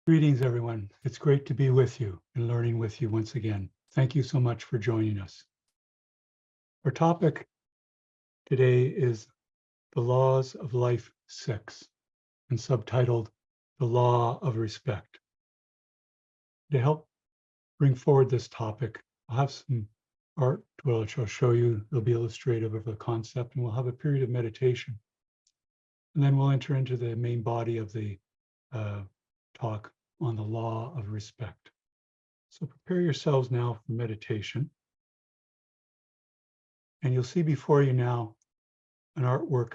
Greetings, everyone. It's great to be with you and learning with you once again. Thank you so much for joining us. Our topic today is the Laws of Life 6 and subtitled The Law of Respect. To help bring forward this topic, I'll have some art which I'll show you. It'll be illustrative of the concept, and we'll have a period of meditation. And then we'll enter into the main body of the talk on the law of respect. So prepare yourselves now for meditation. And you'll see before you now an artwork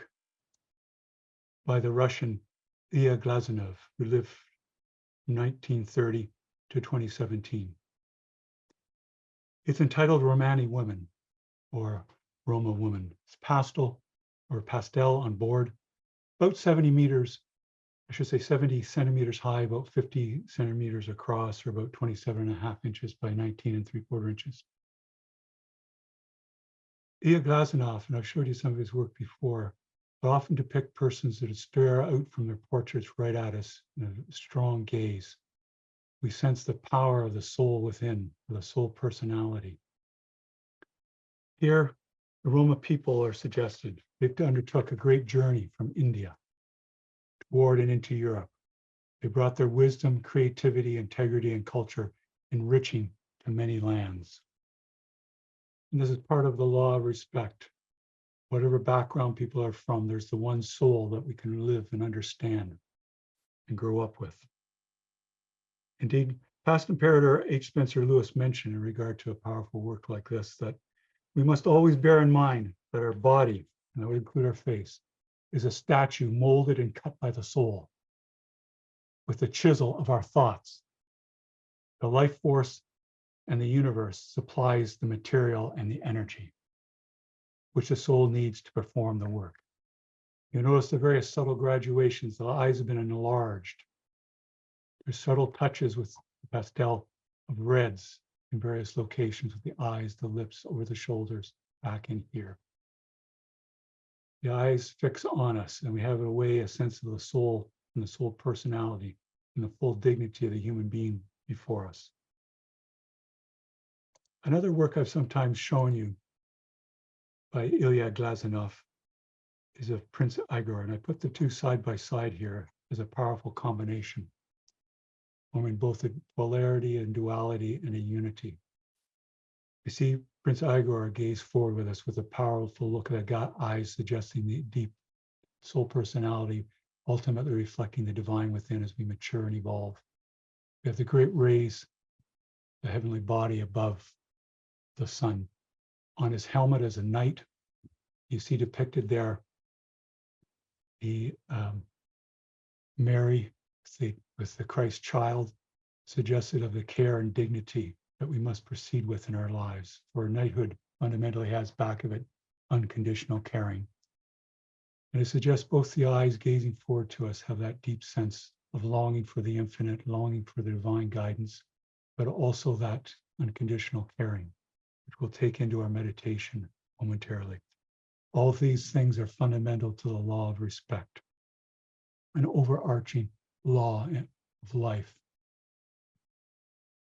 by the Russian Ilya Glazunov, who lived from 1930 to 2017. It's entitled Romani Women, or Roma Woman. It's pastel on board, about 70 meters, I should say 70 centimeters high, about 50 centimeters across, or about 27.5 inches by 19 3/4 inches. Ilya Glazunov, and I've showed you some of his work before, but often depict persons that stare out from their portraits right at us in a strong gaze. We sense the power of the soul within, the soul personality. Here, the Roma people are suggested. They undertook a great journey from India toward and into Europe. They brought their wisdom, creativity, integrity, and culture, enriching to many lands. And this is part of the law of respect. Whatever background people are from, there's the one soul that we can live and understand and grow up with. Indeed, past imperator H. Spencer Lewis mentioned in regard to a powerful work like this, that we must always bear in mind that our body, and that would include our face, is a statue molded and cut by the soul with the chisel of our thoughts. The life force and the universe supplies the material and the energy which the soul needs to perform the work. You notice the various subtle graduations. The eyes have been enlarged. There's subtle touches with the pastel of reds in various locations with the eyes, the lips, over the shoulders, back in here. The eyes fix on us, and we have a sense of the soul and the soul personality and the full dignity of the human being before us. Another work I've sometimes shown you by Ilya Glazunov is of Prince Igor, and I put the two side by side here as a powerful combination, forming both a polarity and duality and a unity. You see Prince Igor gaze forward with us with a powerful look at the eyes, suggesting the deep soul personality, ultimately reflecting the divine within as we mature and evolve. We have the great rays, the heavenly body above the sun. On his helmet as a knight, you see depicted there the Mary with the Christ child, suggested of the care and dignity that we must proceed with in our lives. For knighthood fundamentally has back of it unconditional caring. And it suggests both the eyes gazing forward to us have that deep sense of longing for the infinite, longing for the divine guidance, but also that unconditional caring, which we'll take into our meditation momentarily. All of these things are fundamental to the law of respect, an overarching law of life.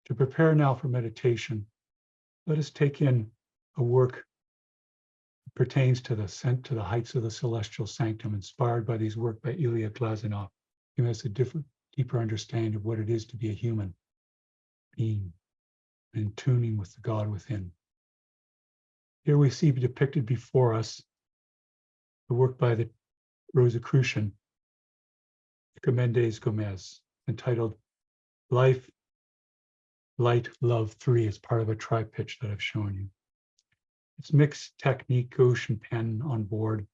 To prepare now for meditation, let us take in a work that pertains to the ascent to the heights of the celestial sanctum, inspired by these work by Ilya Glazunov, giving us a deeper understanding of what it is to be a human being and tuning with the God within. Here we see depicted before us the work by the Rosicrucian Gomez, entitled Life, Light, Love 3, as part of a tri-pitch that I've shown you. It's mixed technique Gaussian pen on board,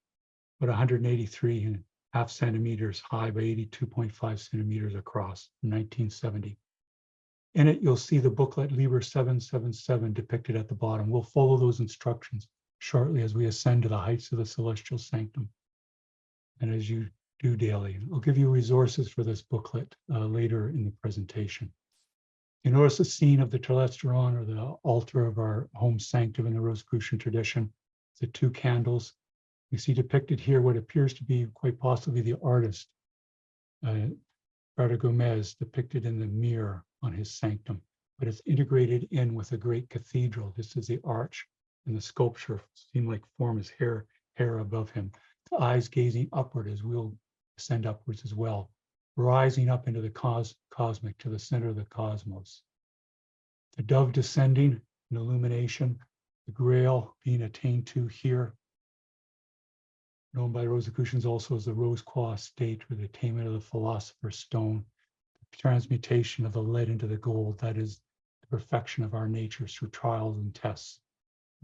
about 183.5 centimeters high by 82.5 centimeters across, from 1970. In it, you'll see the booklet Liber 777 depicted at the bottom. We'll follow those instructions shortly as we ascend to the heights of the celestial sanctum, and as you do daily. I'll give you resources for this booklet later in the presentation. You notice the scene of the telestron, or the altar of our home sanctum in the Rosicrucian tradition, the two candles. We see depicted here what appears to be quite possibly the artist Frater Gomez depicted in the mirror on his sanctum, but it's integrated in with a great cathedral, just as the arch and the sculpture seem like form his hair above him. The eyes gazing upward as we'll ascend upwards as well, rising up into the cosmic, to the center of the cosmos. The dove descending in illumination, the grail being attained to here, known by Rosicrucians also as the rose quartz state, or the attainment of the philosopher's stone, the transmutation of the lead into the gold. That is the perfection of our natures through trials and tests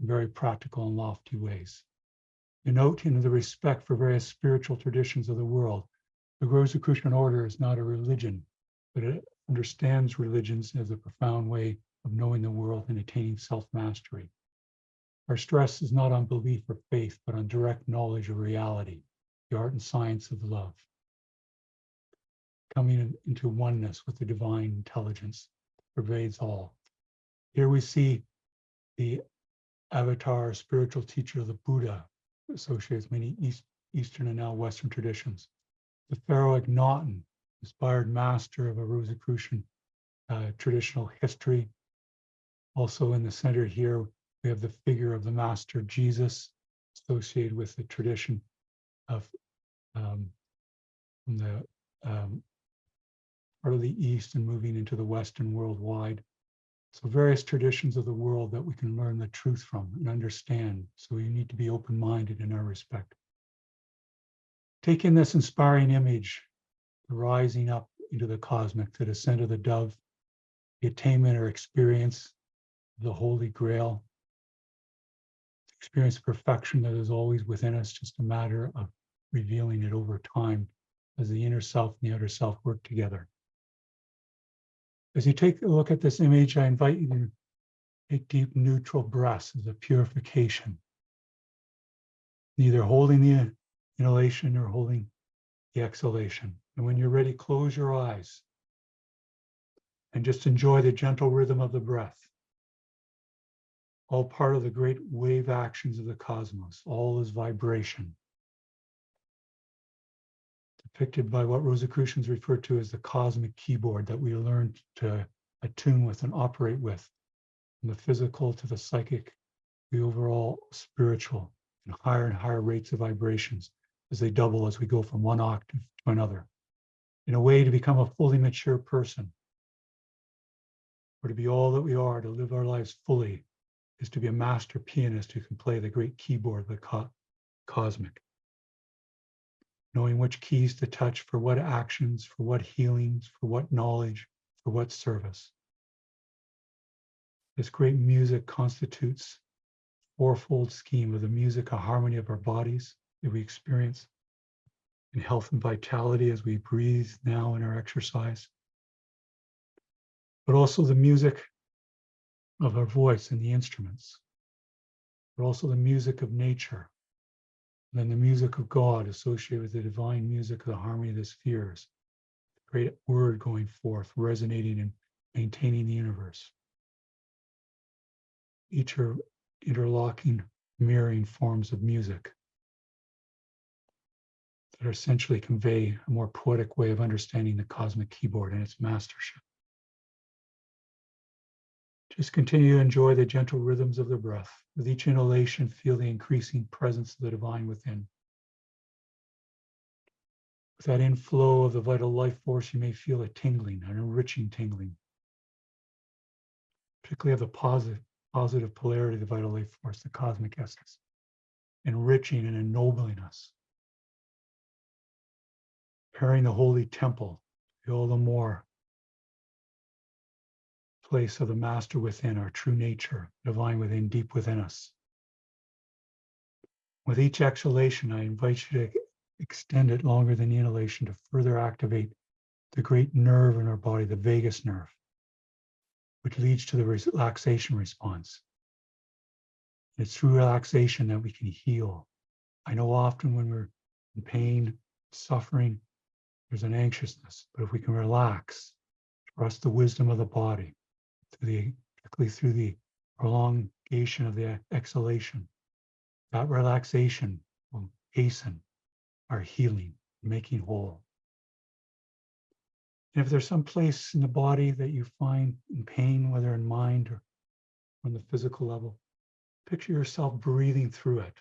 in very practical and lofty ways. Denoting the respect for various spiritual traditions of the world, the Rosicrucian order is not a religion, but it understands religions as a profound way of knowing the world and attaining self-mastery. Our stress is not on belief or faith, but on direct knowledge of reality, the art and science of love. Coming into oneness with the divine intelligence that pervades all. Here we see the avatar, spiritual teacher of the Buddha, associated with many Eastern and now Western traditions. The Pharaoh Akhenaten, inspired master of a Rosicrucian traditional history. Also in the center here, we have the figure of the Master Jesus, associated with the tradition of from the part of the East and moving into the West and worldwide. So various traditions of the world that we can learn the truth from and understand. So we need to be open-minded in our respect. Take in this inspiring image, the rising up into the cosmic, the descent of the dove, the attainment or experience of the Holy Grail, experience perfection that is always within us, just a matter of revealing it over time as the inner self and the outer self work together. As you take a look at this image, I invite you to take deep neutral breaths as a purification, neither holding the inhalation or holding the exhalation. And when you're ready, close your eyes and just enjoy the gentle rhythm of the breath. All part of the great wave actions of the cosmos. All is vibration, depicted by what Rosicrucians refer to as the cosmic keyboard that we learn to attune with and operate with, from the physical to the psychic, the overall spiritual, and higher rates of vibrations as they double as we go from one octave to another, in a way to become a fully mature person, or to be all that we are, to live our lives fully, is to be a master pianist who can play the great keyboard, the cosmic. Knowing which keys to touch for what actions, for what healings, for what knowledge, for what service. This great music constitutes a fourfold scheme of the music, a harmony of our bodies that we experience in health and vitality as we breathe now in our exercise, but also the music of our voice and the instruments, but also the music of nature, and then the music of God associated with the divine music of the harmony of the spheres, the great word going forth, resonating and maintaining the universe. Each are interlocking, mirroring forms of music that essentially convey a more poetic way of understanding the cosmic keyboard and its mastership. Just continue to enjoy the gentle rhythms of the breath. With each inhalation, feel the increasing presence of the divine within. With that inflow of the vital life force, you may feel a tingling, an enriching tingling, particularly of the positive polarity of the vital life force, the cosmic essence, enriching and ennobling us. Preparing the holy temple, all the more place of the master within, our true nature, divine within, deep within us. With each exhalation, I invite you to extend it longer than the inhalation to further activate the great nerve in our body, the vagus nerve, which leads to the relaxation response. It's through relaxation that we can heal. I know often when we're in pain, suffering, there's an anxiousness, but if we can relax, trust the wisdom of the body, particularly through the prolongation of the exhalation, that relaxation will hasten our healing, making whole. And if there's some place in the body that you find in pain, whether in mind or on the physical level, picture yourself breathing through it.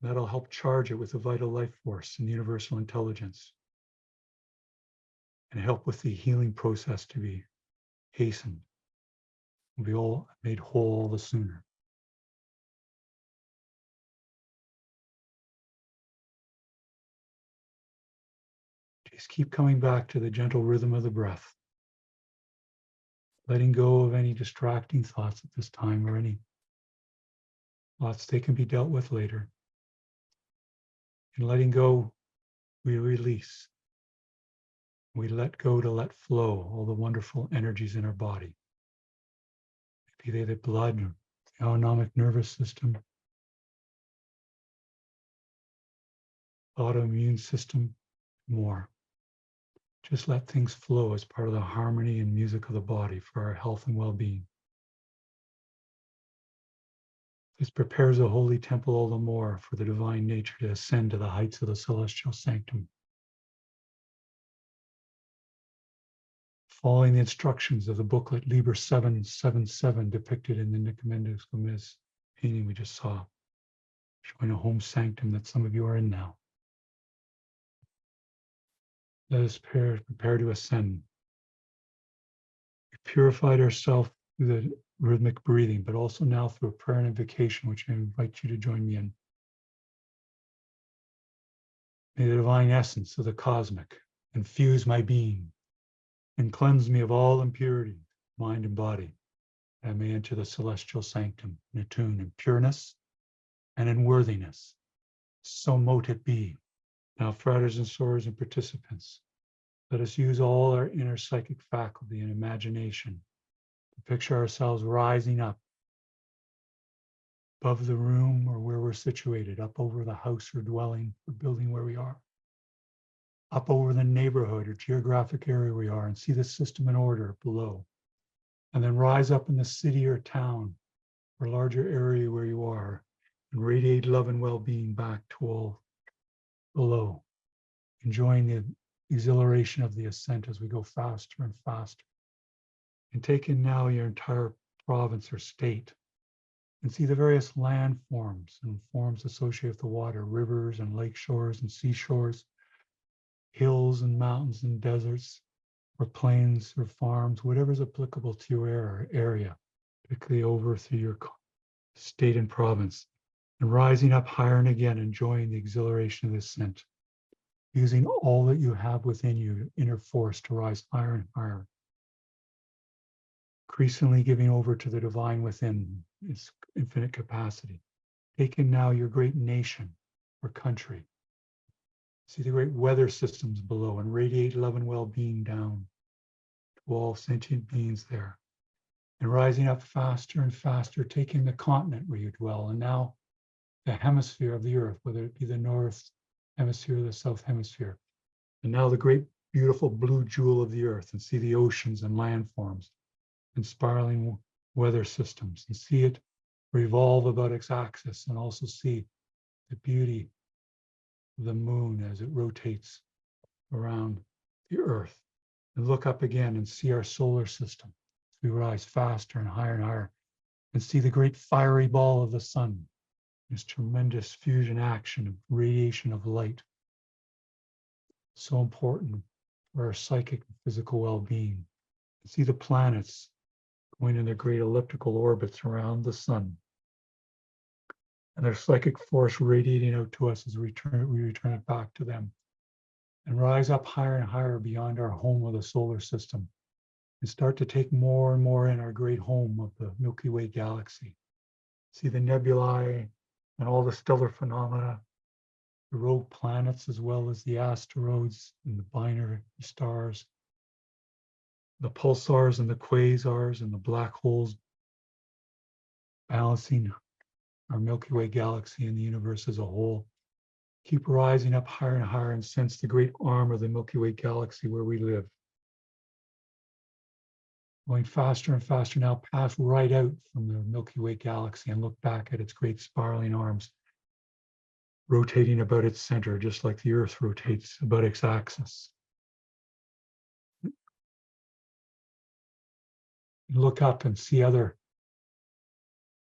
That'll help charge it with the vital life force and universal intelligence and help with the healing process to be hastened and be all made whole the sooner. Just keep coming back to the gentle rhythm of the breath, letting go of any distracting thoughts at this time or any thoughts they can be dealt with later. And letting go, we release. We let go to let flow all the wonderful energies in our body. Be they the blood or the autonomic nervous system, autoimmune system, more. Just let things flow as part of the harmony and music of the body for our health and well-being. This prepares the holy temple all the more for the divine nature to ascend to the heights of the celestial sanctum. Following the instructions of the booklet Liber 777 depicted in the Nicomedes Gomez painting we just saw, showing a home sanctum that some of you are in now. Let us prepare to ascend. We purified ourselves through the rhythmic breathing, but also now through a prayer and invocation, which I invite you to join me in. May the divine essence of the cosmic infuse my being and cleanse me of all impurity, mind and body, that I may enter the celestial sanctum in attune in pureness and in worthiness. So mote it be. Now, fratres and sorors and participants, let us use all our inner psychic faculty and imagination to picture ourselves rising up above the room or where we're situated, up over the house or dwelling or building where we are, up over the neighborhood or geographic area we are, and see the system in order below. And then rise up in the city or town or larger area where you are and radiate love and well-being back to all below, enjoying the exhilaration of the ascent as we go faster and faster. And take in now your entire province or state and see the various landforms and forms associated with the water, rivers and lake shores and seashores, hills and mountains and deserts, or plains or farms, whatever is applicable to your area, particularly over through your state and province, and rising up higher and again, enjoying the exhilaration of the ascent, using all that you have within you, inner force, to rise higher and higher, increasingly giving over to the divine within its infinite capacity. Take in now your great nation or country. See the great weather systems below and radiate love and well-being down to all sentient beings there. And rising up faster and faster, taking the continent where you dwell, and now the hemisphere of the earth, whether it be the north hemisphere or the south hemisphere. And now the great, beautiful blue jewel of the earth, and see the oceans and landforms and spiraling weather systems, and see it revolve about its axis, and also see the beauty of the moon as it rotates around the earth. And look up again and see our solar system as we rise faster and higher, and see the great fiery ball of the sun, this tremendous fusion action of radiation of light. So important for our psychic and physical well-being. See the planets going in their great elliptical orbits around the sun, and their psychic force radiating out to us as we return it back to them, and rise up higher and higher beyond our home of the solar system, and start to take more and more in our great home of the Milky Way galaxy. See the nebulae and all the stellar phenomena, the rogue planets, as well as the asteroids and the binary stars, the pulsars and the quasars and the black holes, balancing our Milky Way galaxy and the universe as a whole. Keep rising up higher and higher and sense the great arm of the Milky Way galaxy where we live. Going faster and faster now, pass right out from the Milky Way galaxy and look back at its great spiraling arms, rotating about its center, just like the Earth rotates about its axis. and look up and see other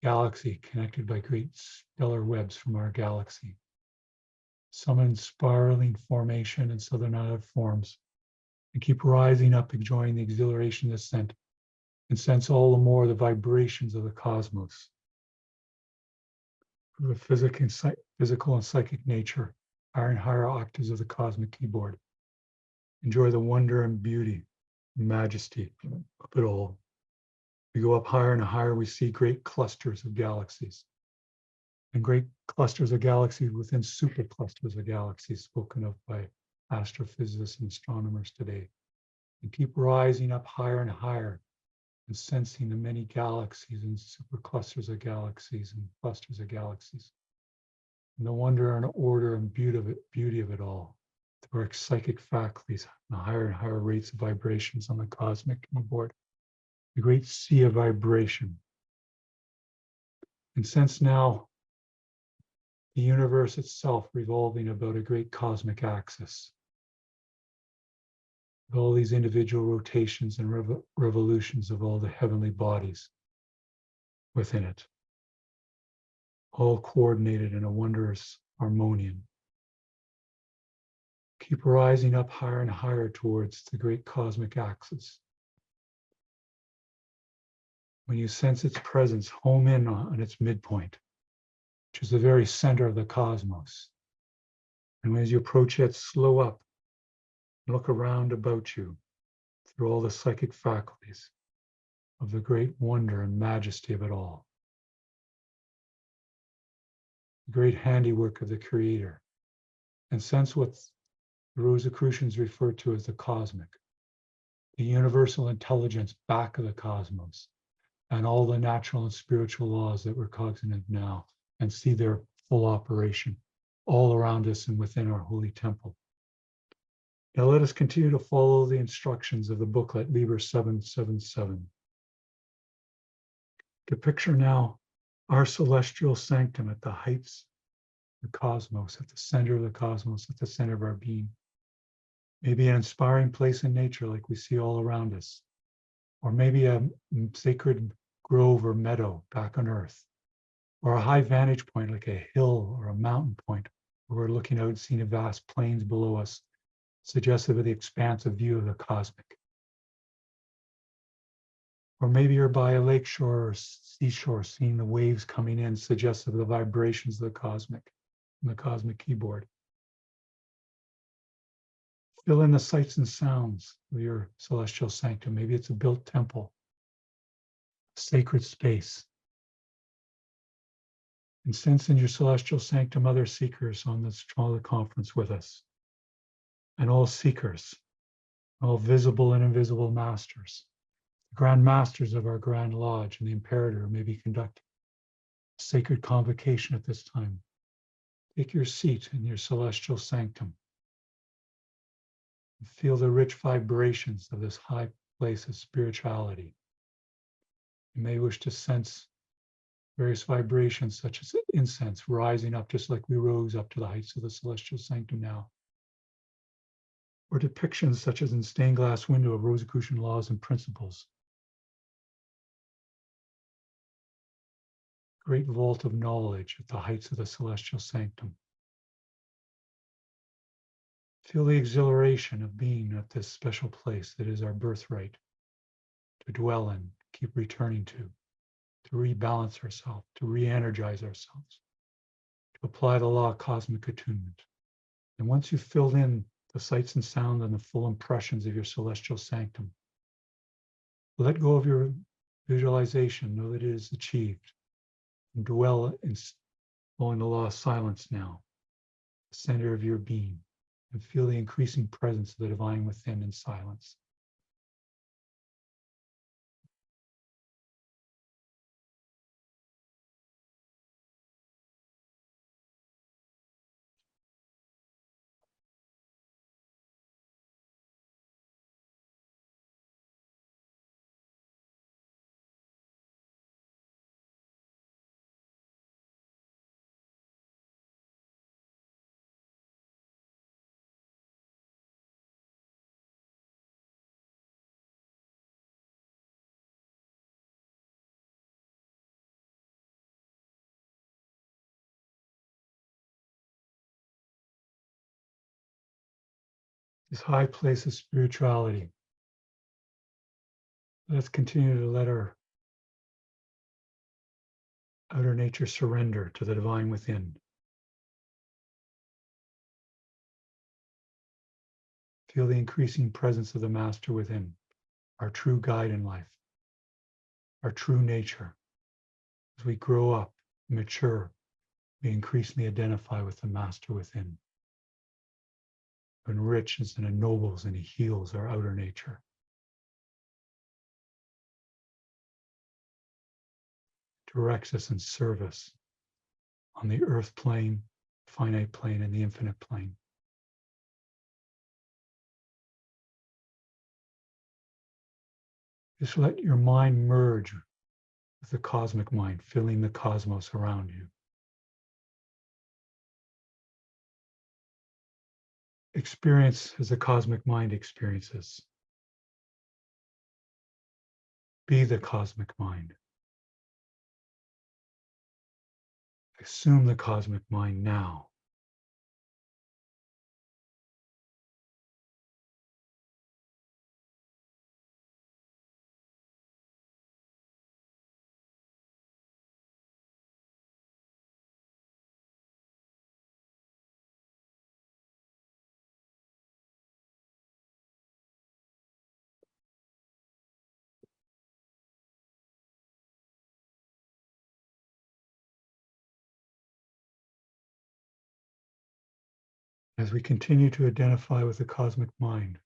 galaxy connected by great stellar webs from our galaxy. Some in spiraling formation and some in other forms. And keep rising up, enjoying the exhilaration ascent, and sense all the more the vibrations of the cosmos. For the physical and psychic nature, higher and higher octaves of the cosmic keyboard. Enjoy the wonder and beauty, and majesty of it all. We go up higher and higher, we see great clusters of galaxies. And great clusters of galaxies within superclusters of galaxies spoken of by astrophysicists and astronomers today. And keep rising up higher and higher and sensing the many galaxies and superclusters of galaxies and clusters of galaxies. And the wonder and order and beauty of it all. Through our psychic faculties, the higher and higher rates of vibrations on the cosmic keyboard. The great sea of vibration. And sense now the universe itself revolving about a great cosmic axis. With all these individual rotations and revolutions of all the heavenly bodies within it. All coordinated in a wondrous harmonium. Keep rising up higher and higher towards the great cosmic axis. When you sense its presence, home in on its midpoint, which is the very center of the cosmos. And as you approach it, slow up, look around about you through all the psychic faculties of the great wonder and majesty of it all. The great handiwork of the Creator. And sense what the Rosicrucians refer to as the cosmic, the universal intelligence back of the cosmos, and all the natural and spiritual laws that we're cognizant now, and see their full operation all around us and within our holy temple. Now let us continue to follow the instructions of the booklet, Liber 777. To picture now our celestial sanctum at the heights of the cosmos, at the center of the cosmos, at the center of our being. Maybe an inspiring place in nature like we see all around us, or maybe a sacred grove or meadow back on earth, or a high vantage point like a hill or a mountain point where we're looking out and seeing vast plains below us, suggestive of the expansive view of the cosmic. Or maybe you're by a lakeshore or seashore, seeing the waves coming in, suggestive of the vibrations of the cosmic, and the cosmic keyboard. Fill in the sights and sounds of your celestial sanctum. Maybe it's a built temple, a sacred space. And sense in your celestial sanctum other seekers on this Strala conference with us. And all seekers, all visible and invisible masters, the grand masters of our grand lodge and the imperator may be conducting a sacred convocation at this time. Take your seat in your celestial sanctum. And feel the rich vibrations of this high place of spirituality. You may wish to sense various vibrations such as incense rising up just like we rose up to the heights of the celestial sanctum now. Or depictions such as in stained glass window of Rosicrucian laws and principles. Great vault of knowledge at the heights of the celestial sanctum. Feel the exhilaration of being at this special place that is our birthright, to dwell in, keep returning to rebalance ourselves, to re-energize ourselves, to apply the law of cosmic attunement. And once you've filled in the sights and sound and the full impressions of your celestial sanctum, let go of your visualization, know that it is achieved, and dwell in following the law of silence now, the center of your being, and feel the increasing presence of the divine within in silence. this high place of spirituality. Let's continue to let our outer nature surrender to the divine within. Feel the increasing presence of the Master within, our true guide in life, our true nature. As we grow up, mature, we increasingly identify with the Master within, who enriches and ennobles and he heals our outer nature. Directs us in service on the earth plane, finite plane, and the infinite plane. Just let your mind merge with the cosmic mind, filling the cosmos around you. Experience as the cosmic mind experiences. Be the cosmic mind. Assume the cosmic mind now. As we continue to identify with the cosmic mind,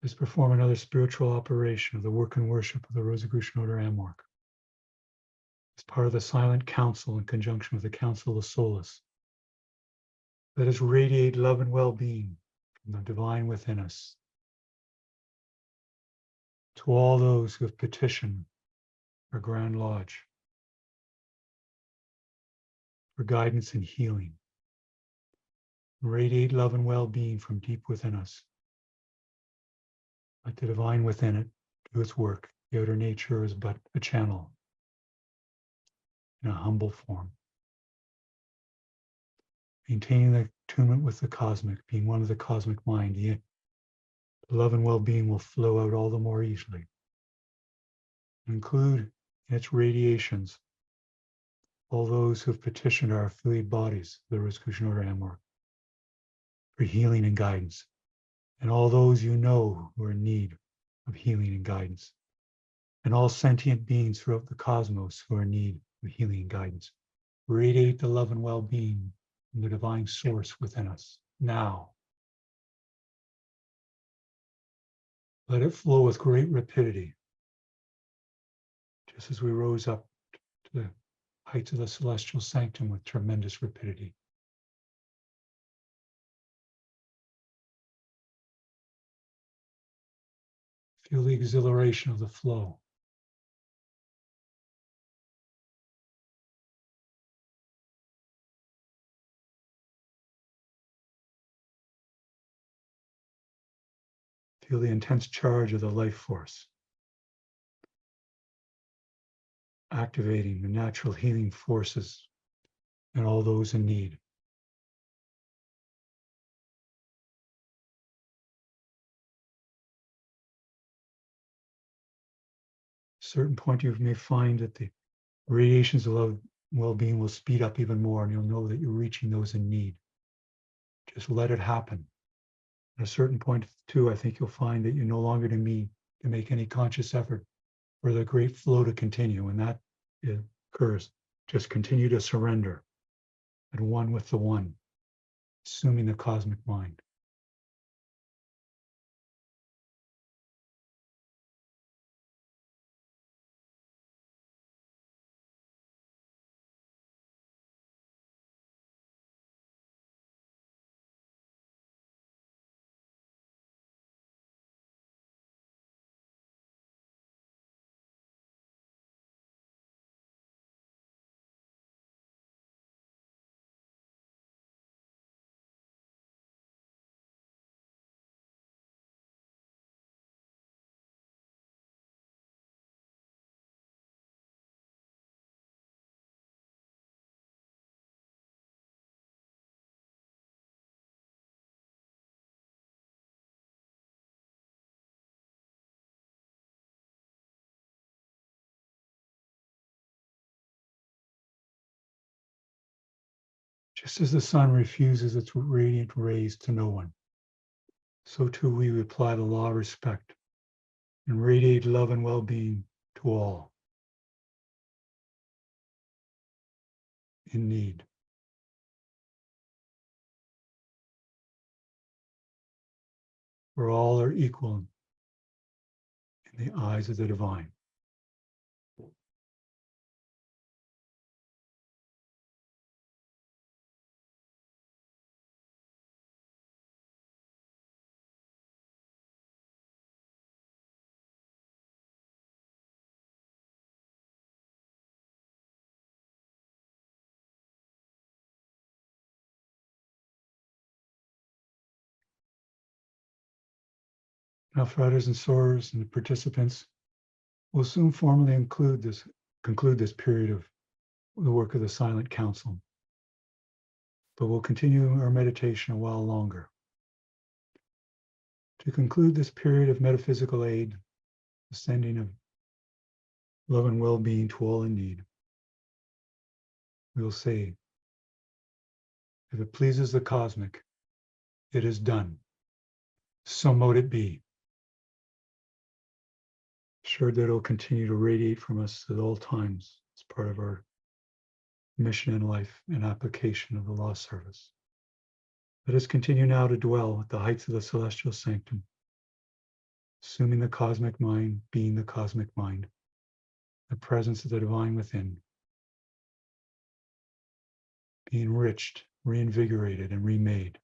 let's perform another spiritual operation of the work and worship of the Rosicrucian Order Amorc. As part of the silent council in conjunction with the Council of Solace, let us radiate love and well-being from the divine within us to all those who have petitioned our Grand Lodge for guidance and healing. Radiate love and well-being from deep within us. Let the divine within it do its work. The outer nature is but a channel in a humble form. Maintaining the attunement with the cosmic, being one of the cosmic mind, the love and well-being will flow out all the more easily. Include in its radiations all those who have petitioned our affiliate bodies, the Rosicrucian Order Amorc, for healing and guidance, and all those you know who are in need of healing and guidance, and all sentient beings throughout the cosmos who are in need of healing and guidance. Radiate the love and well-being from the divine source within us now. Let it flow with great rapidity, just as we rose up to the heights of the celestial sanctum with tremendous rapidity. Feel the exhilaration of the flow. Feel the intense charge of the life force, activating the natural healing forces in all those in need. At a certain point, you may find that the radiations of love and well-being will speed up even more, and you'll know that you're reaching those in need. Just let it happen. At a certain point, too, I think you'll find that you no longer need to make any conscious effort for the great flow to continue. When that occurs, just continue to surrender at one with the one, assuming the cosmic mind. Just as the sun refuses its radiant rays to no one, so too we apply the law of respect and radiate love and well-being to all in need. For all are equal in the eyes of the divine. Now, for others and sorors and the participants, we'll soon formally conclude this period of the work of the Silent Council. But we'll continue our meditation a while longer. To conclude this period of metaphysical aid, the sending of love and well-being to all in need, we'll say, if it pleases the cosmic, it is done. So mote it be. Sure that it'll continue to radiate from us at all times as part of our mission in life and application of the law service. Let us continue now to dwell at the heights of the celestial sanctum, assuming the cosmic mind, being the cosmic mind, the presence of the divine within, being enriched, reinvigorated, and remade.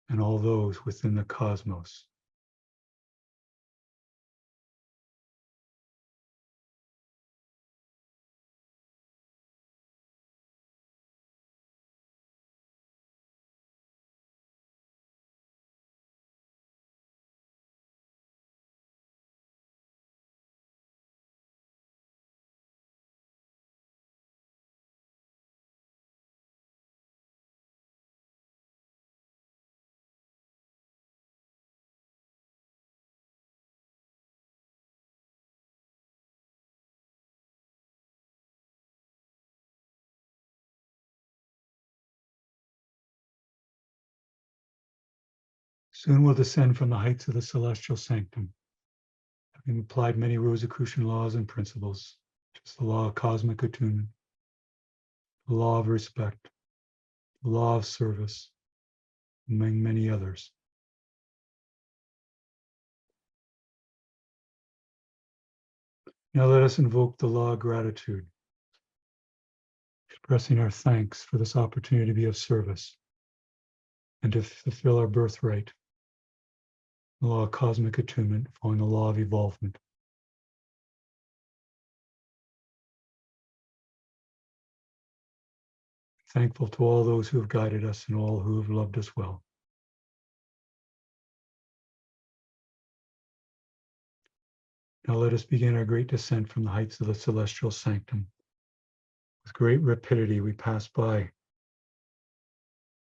And all those within the cosmos. Soon we'll descend from the heights of the celestial sanctum, having applied many Rosicrucian laws and principles, just the law of cosmic attunement, the law of respect, the law of service, among many others. Now let us invoke the law of gratitude, expressing our thanks for this opportunity to be of service and to fulfill our birthright, the law of cosmic attunement, following the law of evolvement. Thankful to all those who have guided us and all who have loved us well. Now let us begin our great descent from the heights of the celestial sanctum. With great rapidity, we pass by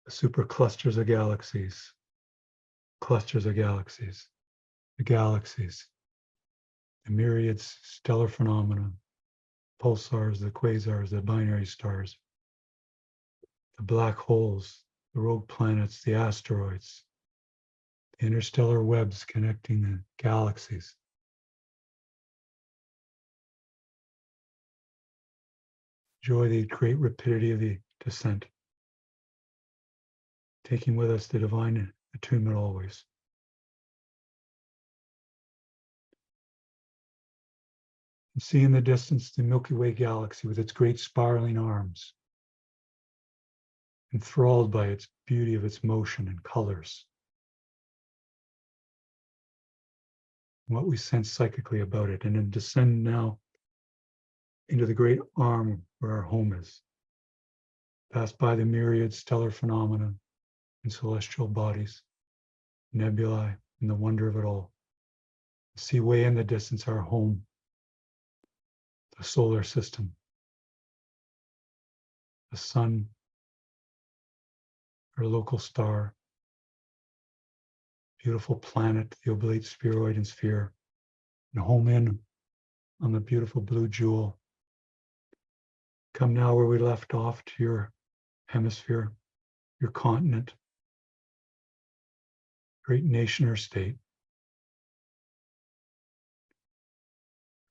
the superclusters of galaxies, the galaxies, the myriads, stellar phenomena, pulsars, the quasars, the binary stars, the black holes, the rogue planets, the asteroids, the interstellar webs connecting the galaxies. Enjoy the great rapidity of the descent, taking with us the divine attunement always. And see in the distance the Milky Way galaxy with its great spiraling arms, enthralled by its beauty of its motion and colors. What we sense psychically about it, and then descend now into the great arm where our home is. Pass by the myriad stellar phenomena and celestial bodies, nebulae, and the wonder of it all. See way in the distance our home, the solar system, the sun, our local star, beautiful planet, the oblate spheroid and sphere, and home in on the beautiful blue jewel. Come now where we left off to your hemisphere, your continent, great nation or state,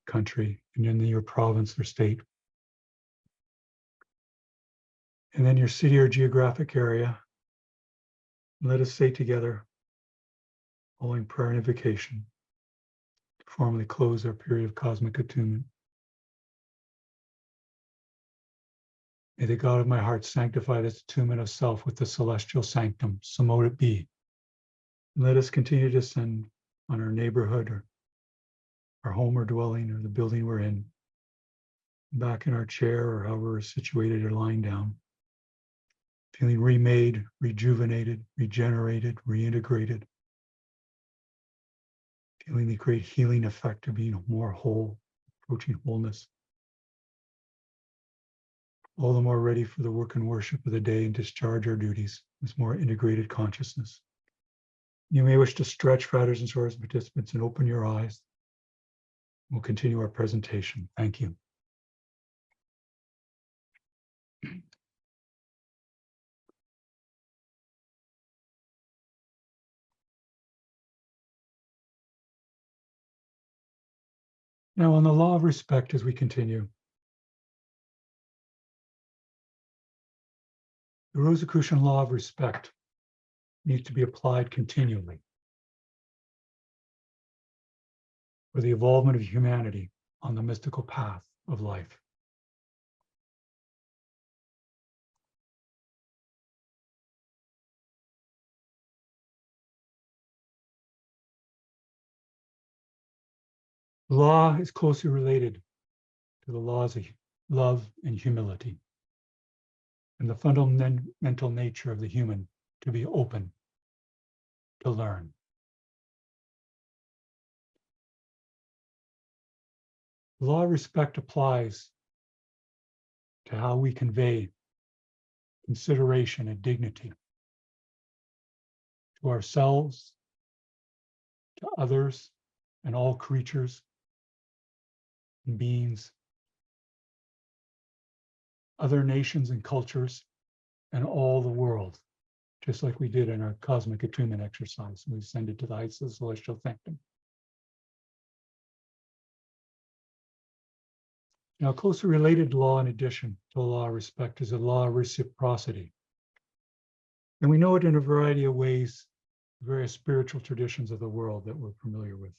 country, and then your province or state. And then your city or geographic area. Let us say together, following prayer and invocation, to formally close our period of cosmic attunement. May the God of my heart sanctify this attunement of self with the celestial sanctum, so mote it be. And let us continue to descend on our neighborhood or our home or dwelling or the building we're in, back in our chair or however we're situated or lying down, feeling remade, rejuvenated, regenerated, reintegrated, feeling the great healing effect of being more whole, approaching wholeness. All the more ready for the work and worship of the day and discharge our duties with more integrated consciousness. You may wish to stretch, fratres and sorors participants, and open your eyes. We'll continue our presentation. Thank you. Now, on the law of respect, as we continue, the Rosicrucian Law of Respect needs to be applied continually for the evolvement of humanity on the mystical path of life. Law is closely related to the laws of love and humility, and the fundamental nature of the human to be open, to learn. The law of respect applies to how we convey consideration and dignity to ourselves, to others, and all creatures and beings, other nations and cultures, and all the world, just like we did in our cosmic attunement exercise. We ascended to the heights of the celestial sanctum. Now, a closely related law in addition to the law of respect is the law of reciprocity. And we know it in a variety of ways, various spiritual traditions of the world that we're familiar with.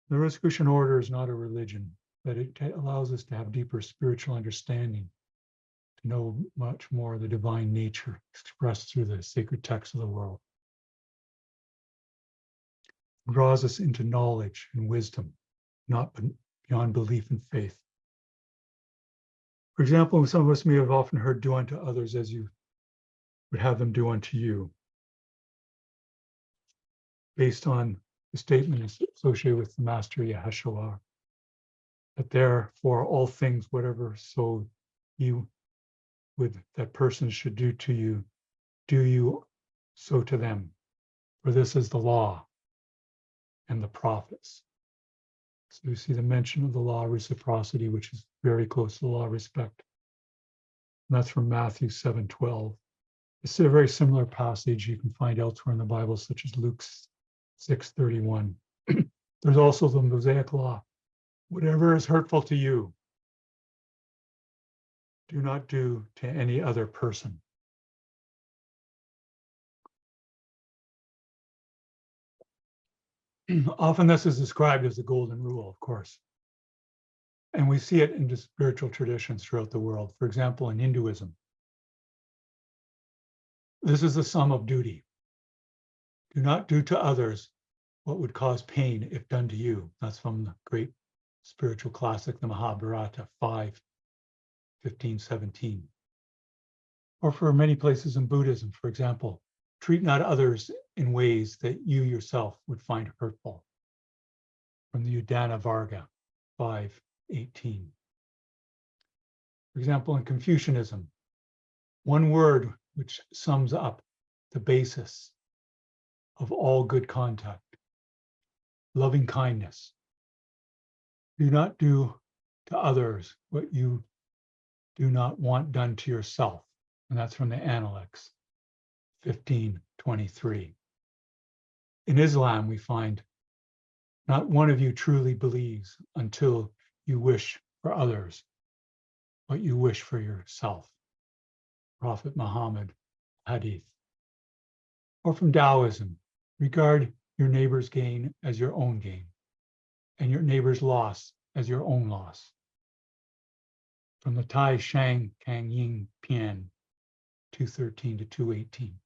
The Rosicrucian order is not a religion, but it allows us to have deeper spiritual understanding, to know much more of the divine nature expressed through the sacred texts of the world. It draws us into knowledge and wisdom, not beyond belief and faith. For example, some of us may have often heard, do unto others as you would have them do unto you, based on the statement associated with the Master Yeshua, that therefore all things, whatever so you would that person should do to you, do you so to them. For this is the law and the prophets. So you see the mention of the law of reciprocity, which is very close to the law of respect. And that's from Matthew 7:12. It's a very similar passage you can find elsewhere in the Bible, such as Luke 6:31. There's also the Mosaic law. Whatever is hurtful to you, do not do to any other person. Often this is described as the golden rule, of course. And we see it in spiritual traditions throughout the world. For example, in Hinduism, this is the sum of duty. Do not do to others what would cause pain if done to you. That's from the great spiritual classic, the Mahabharata 5:15-17. Or for many places in Buddhism, for example, treat not others in ways that you yourself would find hurtful. From the Udana Varga 5:18. For example, in Confucianism, one word which sums up the basis of all good conduct: loving kindness. Do not do to others what you do not want done to yourself. And that's from the Analects, 15:23. In Islam, we find not one of you truly believes until you wish for others what you wish for yourself. Prophet Muhammad, Hadith. Or from Taoism, regard your neighbor's gain as your own gain, and your neighbor's loss as your own loss. From the Tai Shang Kang Ying Pian, 213 to 218.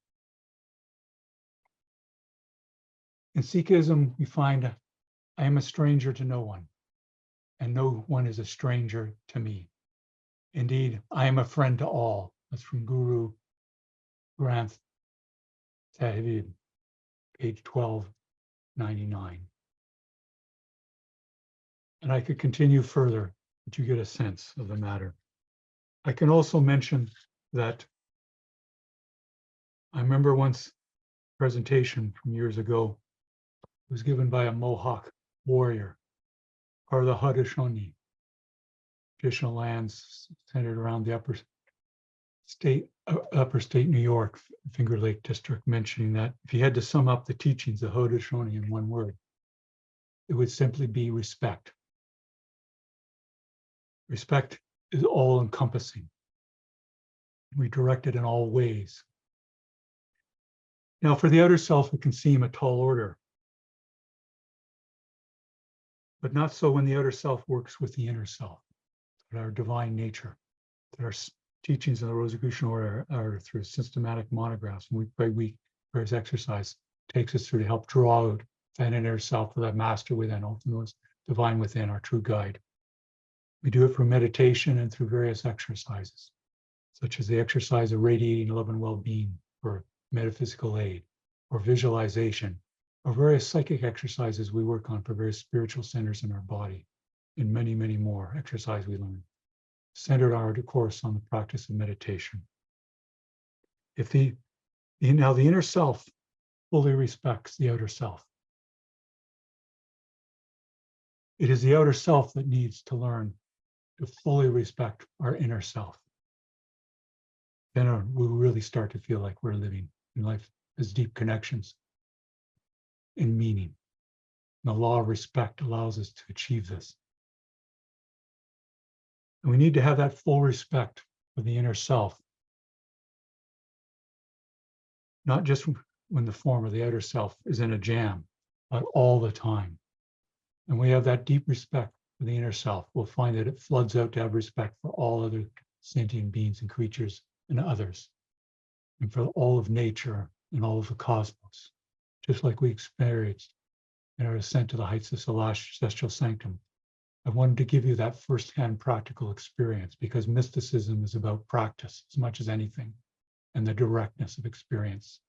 In Sikhism, we find, I am a stranger to no one, and no one is a stranger to me. Indeed, I am a friend to all. That's from Guru Granth Sahib, page 1299. And I could continue further, but you get a sense of the matter. I can also mention that I remember once a presentation from years ago. It was given by a Mohawk warrior, part of the Haudenosaunee, traditional lands centered around the upper state New York, Finger Lake District, mentioning that if you had to sum up the teachings of Haudenosaunee in one word, it would simply be respect. Respect is all encompassing. We direct it in all ways. Now, for the outer self, it can seem a tall order, but not so when the outer self works with the inner self, our divine nature, that our teachings in the Rosicrucian order are through systematic monographs, and week by week, various exercise takes us through to help draw out that inner self, that master within, ultimately divine within, our true guide. We do it through meditation and through various exercises, such as the exercise of radiating love and well-being for metaphysical aid, or visualization, or various psychic exercises we work on for various spiritual centers in our body, and many, many more exercises we learn, centered our course on the practice of meditation. Now the inner self fully respects the outer self. It is the outer self that needs to learn to fully respect our inner self. Then we'll really start to feel like we're living in life as deep connections in meaning. And the law of respect allows us to achieve this. And we need to have that full respect for the inner self, not just when the form of the outer self is in a jam, but all the time. And we have that deep respect for the inner self. We'll find that it floods out to have respect for all other sentient beings and creatures and others, and for all of nature and all of the cosmos, just like we experienced in our ascent to the heights of celestial sanctum. I wanted to give you that firsthand practical experience, because mysticism is about practice as much as anything, and the directness of experience.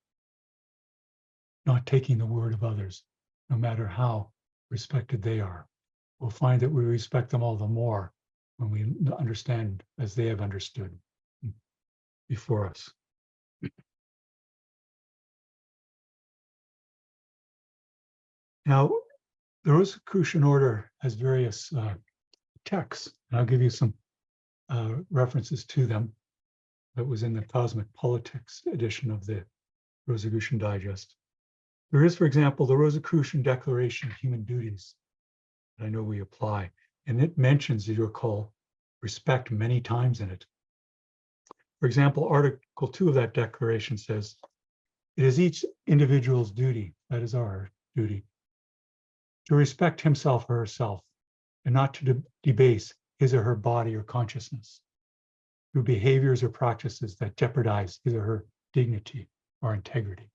Not taking the word of others, no matter how respected they are. We'll find that we respect them all the more when we understand as they have understood before us. Now, the Rosicrucian order has various texts, and I'll give you some references to them. That was in the Cosmic Politics edition of the Rosicrucian Digest. There is, for example, the Rosicrucian Declaration of Human Duties that I know we apply, and it mentions, as you'll recall, respect many times in it. For example, Article 2 of that declaration says, it is each individual's duty, that is our duty, to respect himself or herself, and not to debase his or her body or consciousness through behaviors or practices that jeopardize his or her dignity or integrity.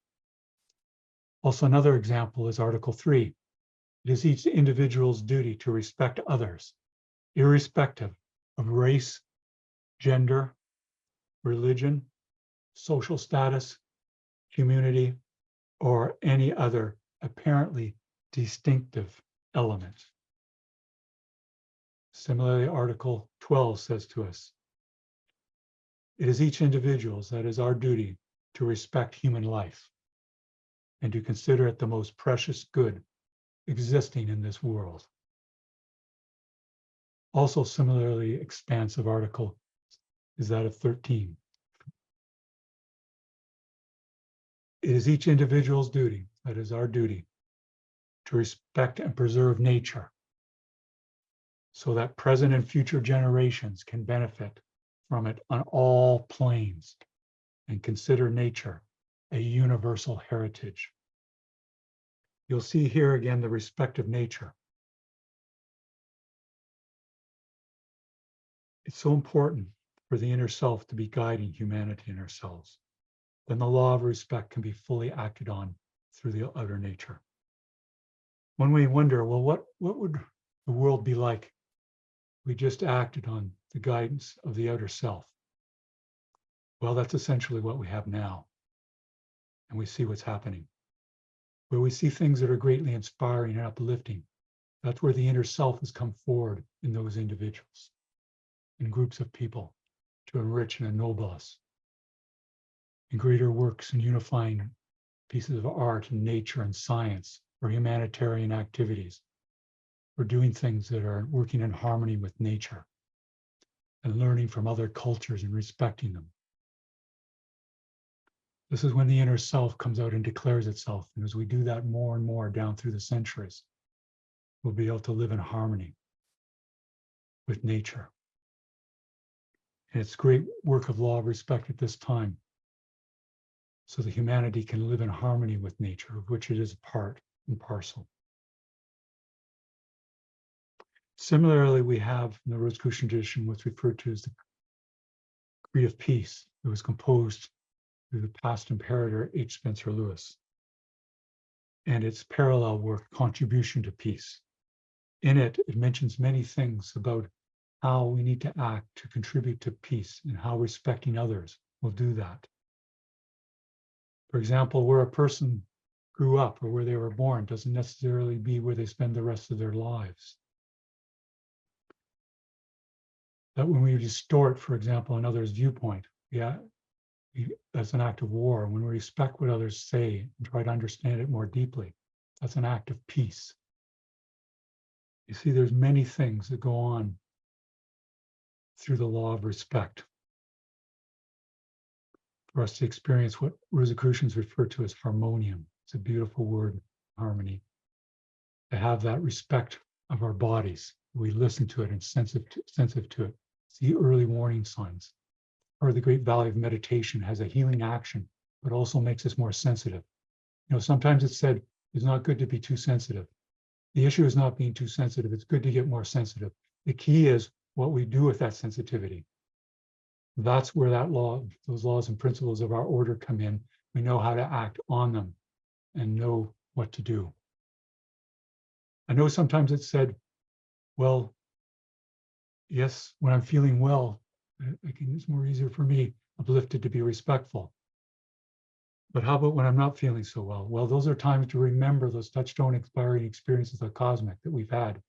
Also, another example is Article 3. It is each individual's duty to respect others, irrespective of race, gender, religion, social status, community, or any other apparently distinctive element. Similarly, Article 12 says to us, it is each individual's, that is our duty, to respect human life and to consider it the most precious good existing in this world. Also similarly expansive article is that of 13. It is each individual's duty, that is our duty, to respect and preserve nature so that present and future generations can benefit from it on all planes and consider nature a universal heritage. You'll see here again the respect of nature. It's so important for the inner self to be guiding humanity and ourselves. Then the law of respect can be fully acted on through the outer nature. When we wonder, well, what would the world be like if we just acted on the guidance of the outer self? Well, that's essentially what we have now. And we see what's happening. Where we see things that are greatly inspiring and uplifting, that's where the inner self has come forward in those individuals, in groups of people, to enrich and ennoble us. In greater works and unifying pieces of art and nature and science, or humanitarian activities, or doing things that are working in harmony with nature and learning from other cultures and respecting them. This is when the inner self comes out and declares itself. And as we do that more and more down through the centuries, we'll be able to live in harmony with nature. And it's great work of law of respect at this time, so that humanity can live in harmony with nature, of which it is a part and parcel. Similarly, we have in the Rosicrucian tradition what's referred to as the Creed of Peace. It was composed through the past imperator H. Spencer Lewis, and its parallel work, Contribution to Peace. In it, it mentions many things about how we need to act to contribute to peace and how respecting others will do that. For example, where a person grew up or where they were born doesn't necessarily be where they spend the rest of their lives. That when we distort, for example, another's viewpoint, that's an act of war. When we respect what others say and try to understand it more deeply, that's an act of peace. You see, there's many things that go on through the law of respect for us to experience what Rosicrucians refer to as harmonium. It's a beautiful word, harmony. To have that respect of our bodies, we listen to it and sensitive to it. See early warning signs. Or the great value of meditation has a healing action, but also makes us more sensitive. You know, sometimes it's said it's not good to be too sensitive. The issue is not being too sensitive. It's good to get more sensitive. The key is what we do with that sensitivity. That's where those laws and principles of our order come in. We know how to act on them and know what to do. I know sometimes it's said, well, yes, when I'm feeling well, it's more easier for me, uplifted, to be respectful. But how about when I'm not feeling so well? Well, those are times to remember those touchstone inspiring experiences of cosmic that we've had.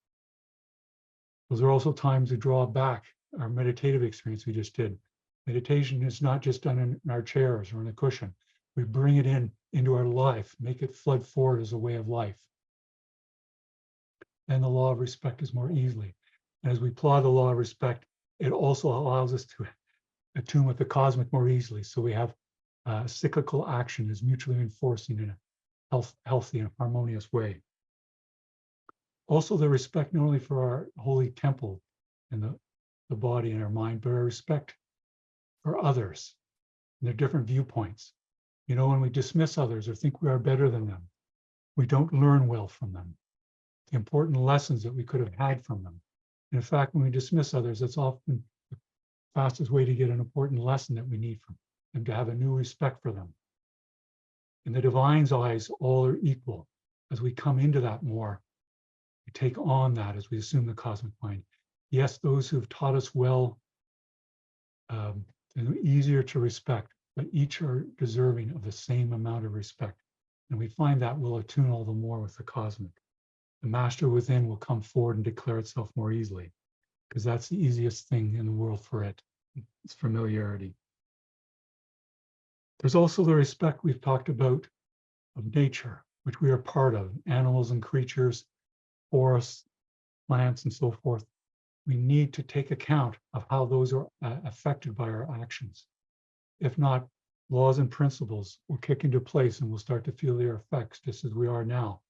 Those are also times to draw back our meditative experience we just did. Meditation is not just done in our chairs or in a cushion. We bring it into our life, make it flood forward as a way of life. And the law of respect is more easily. And as we apply the law of respect, it also allows us to attune with the cosmic more easily. So we have cyclical action is mutually reinforcing in a healthy and harmonious way. Also, the respect not only for our holy temple and the body and our mind, but our respect for others and their different viewpoints. You know, when we dismiss others or think we are better than them, we don't learn well from them, the important lessons that we could have had from them. And in fact, when we dismiss others, that's often the fastest way to get an important lesson that we need from them, to have a new respect for them. In the divine's eyes, all are equal. As we come into that more, we take on that as we assume the cosmic mind. Yes, those who've taught us well, and easier to respect, but each are deserving of the same amount of respect. And we find that we'll attune all the more with the cosmic. The master within will come forward and declare itself more easily, because that's the easiest thing in the world for it. It's familiarity. There's also the respect we've talked about of nature, which we are part of, animals and creatures, forests, plants, and so forth. we need to take account of how those are affected by our actions. If not, laws and principles will kick into place and we'll start to feel their effects just as we are now.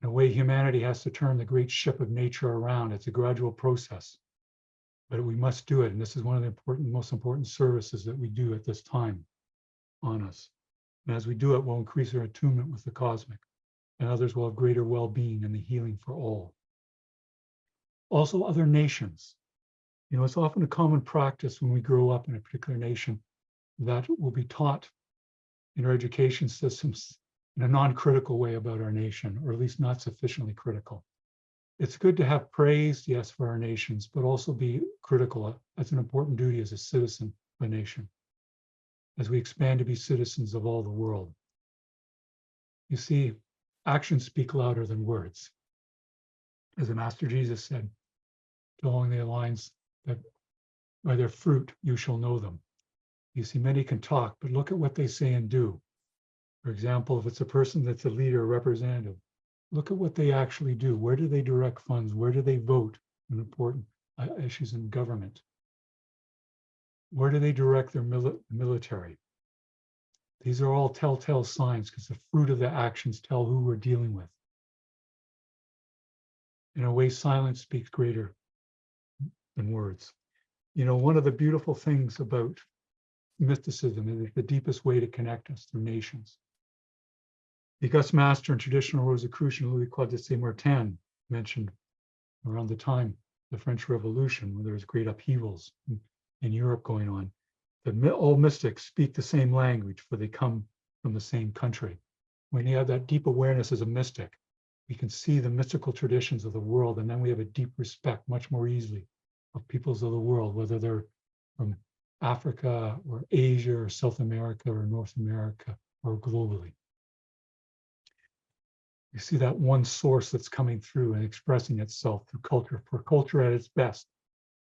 In a way, humanity has to turn the great ship of nature around. It's a gradual process, but we must do it. And this is one of the most important services that we do at this time on us. And as we do it, we'll increase our attunement with the cosmic, and others will have greater well-being and the healing for all. Also, other nations. You know, it's often a common practice when we grow up in a particular nation that will be taught in our education systems in a non-critical way about our nation, or at least not sufficiently critical. It's good to have praise, yes, for our nations, but also be critical. That's an important duty as a citizen of a nation, as we expand to be citizens of all the world. You see, actions speak louder than words. As the Master Jesus said, along the lines that by their fruit you shall know them. You see, many can talk, but look at what they say and do. For example, if it's a person that's a leader or representative, look at what they actually do. Where do they direct funds? Where do they vote on important issues in government? Where do they direct their military? These are all telltale signs because the fruit of the actions tell who we're dealing with. In a way, silence speaks greater than words. You know, one of the beautiful things about mysticism is it's the deepest way to connect us through nations. The August Master and traditional Rosicrucian Louis-Claude de Saint-Martin mentioned around the time of the French Revolution, when there was great upheavals in Europe going on, that all mystics speak the same language, for they come from the same country. When you have that deep awareness as a mystic, we can see the mystical traditions of the world, and then we have a deep respect much more easily of peoples of the world, whether they're from Africa or Asia or South America or North America or globally. You see that one source that's coming through and expressing itself through culture. For culture at its best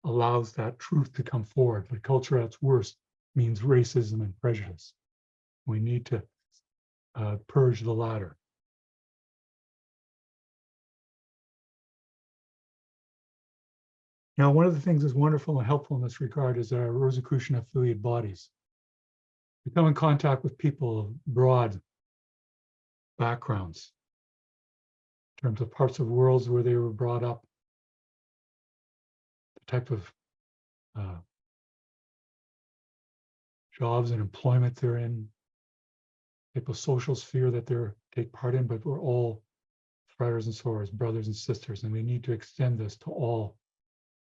allows that truth to come forward, but culture at its worst means racism and prejudice. We need to purge the latter. Now, one of the things that's wonderful and helpful in this regard is our Rosicrucian affiliate bodies. We come in contact with people of broad backgrounds, in terms of parts of worlds where they were brought up, the type of jobs and employment they're in, type of social sphere that they take part in, but we're all friars and sorors, brothers and sisters, and we need to extend this to all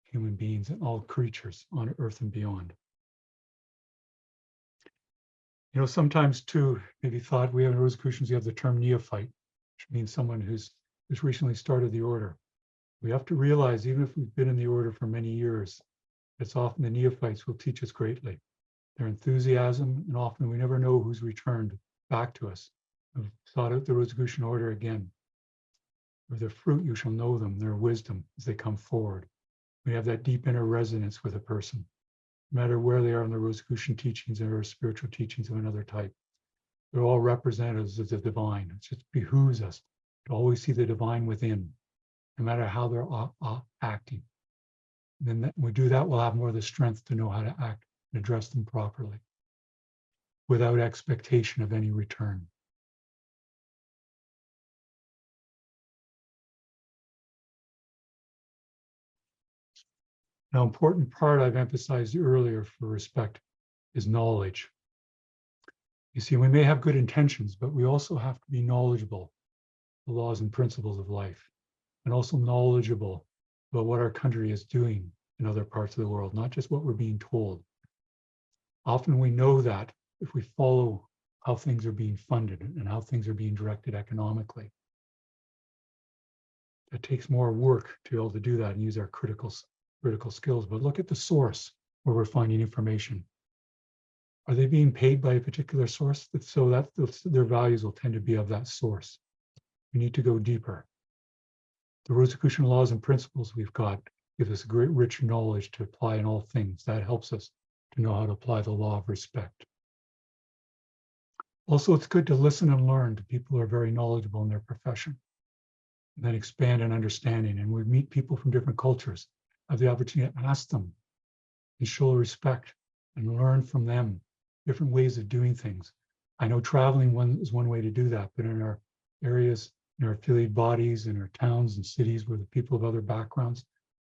human beings and all creatures on earth and beyond. You know, sometimes too, maybe thought we have in Rosicrucians, we have the term neophyte, which means someone who's recently started the order. We have to realize, even if we've been in the order for many years, it's often the neophytes will teach us greatly. Their enthusiasm, and often we never know who's returned back to us. We've sought out the Rosicrucian order again. With their fruit, you shall know them, their wisdom as they come forward. We have that deep inner resonance with a person, no matter where they are in the Rosicrucian teachings or spiritual teachings of another type. They're all representatives of the divine. It just behooves us to always see the divine within, no matter how they're acting. And then when we do that, we'll have more of the strength to know how to act and address them properly without expectation of any return. Now, important part I've emphasized earlier for respect is knowledge. You see, we may have good intentions, but we also have to be knowledgeable of the laws and principles of life, and also knowledgeable about what our country is doing in other parts of the world, not just what we're being told. Often we know that if we follow how things are being funded and how things are being directed economically. It takes more work to be able to do that and use our critical skills, but look at the source where we're finding information. Are they being paid by a particular source? So that their values will tend to be of that source. We need to go deeper. The Rosicrucian laws and principles we've got give us great rich knowledge to apply in all things. That helps us to know how to apply the law of respect. Also, it's good to listen and learn to people who are very knowledgeable in their profession, and then expand in understanding. And we meet people from different cultures. have the opportunity to ask them and show respect and learn from them different ways of doing things. I know traveling is one way to do that, but in our areas, in our affiliate bodies, in our towns and cities where the people of other backgrounds,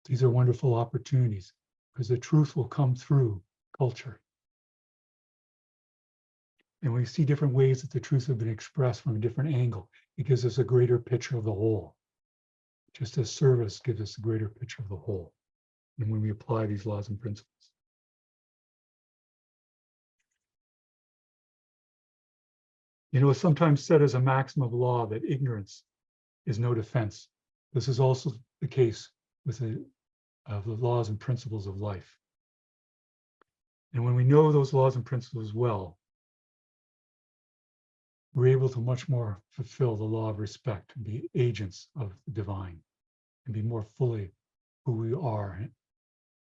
these are wonderful opportunities because the truth will come through culture. And we see different ways that the truth have been expressed from a different angle. It gives us a greater picture of the whole. Just as service gives us a greater picture of the whole. And when we apply these laws and principles. You know, it's sometimes said as a maxim of law that ignorance is no defense. This is also the case with the laws and principles of life. And when we know those laws and principles well, we're able to much more fulfill the law of respect and be agents of the divine and be more fully who we are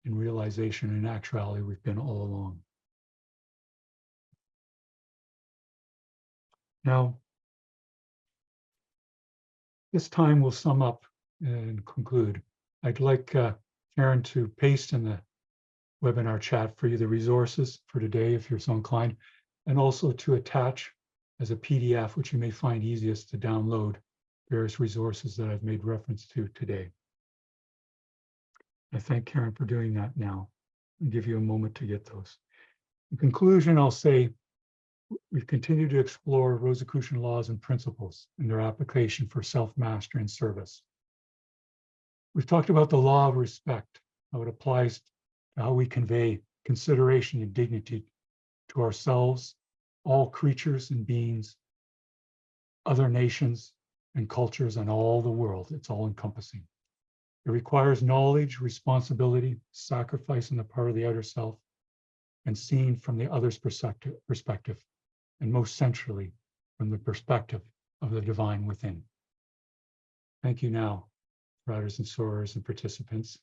in realization and actuality we've been all along. Now, this time we'll sum up and conclude. I'd like Karen to paste in the webinar chat for you the resources for today, if you're so inclined, and also to attach as a PDF, which you may find easiest to download, various resources that I've made reference to today. I thank Karen for doing that now and give you a moment to get those. In conclusion, I'll say we've continued to explore Rosicrucian laws and principles and their application for self-mastery and service. We've talked about the law of respect, how it applies to how we convey consideration and dignity to ourselves, all creatures and beings, other nations and cultures, and all the world. It's all encompassing. It requires knowledge, responsibility, sacrifice on the part of the outer self, and seen from the other's perspective, and most centrally, from the perspective of the divine within. Thank you now, riders and soarers and participants.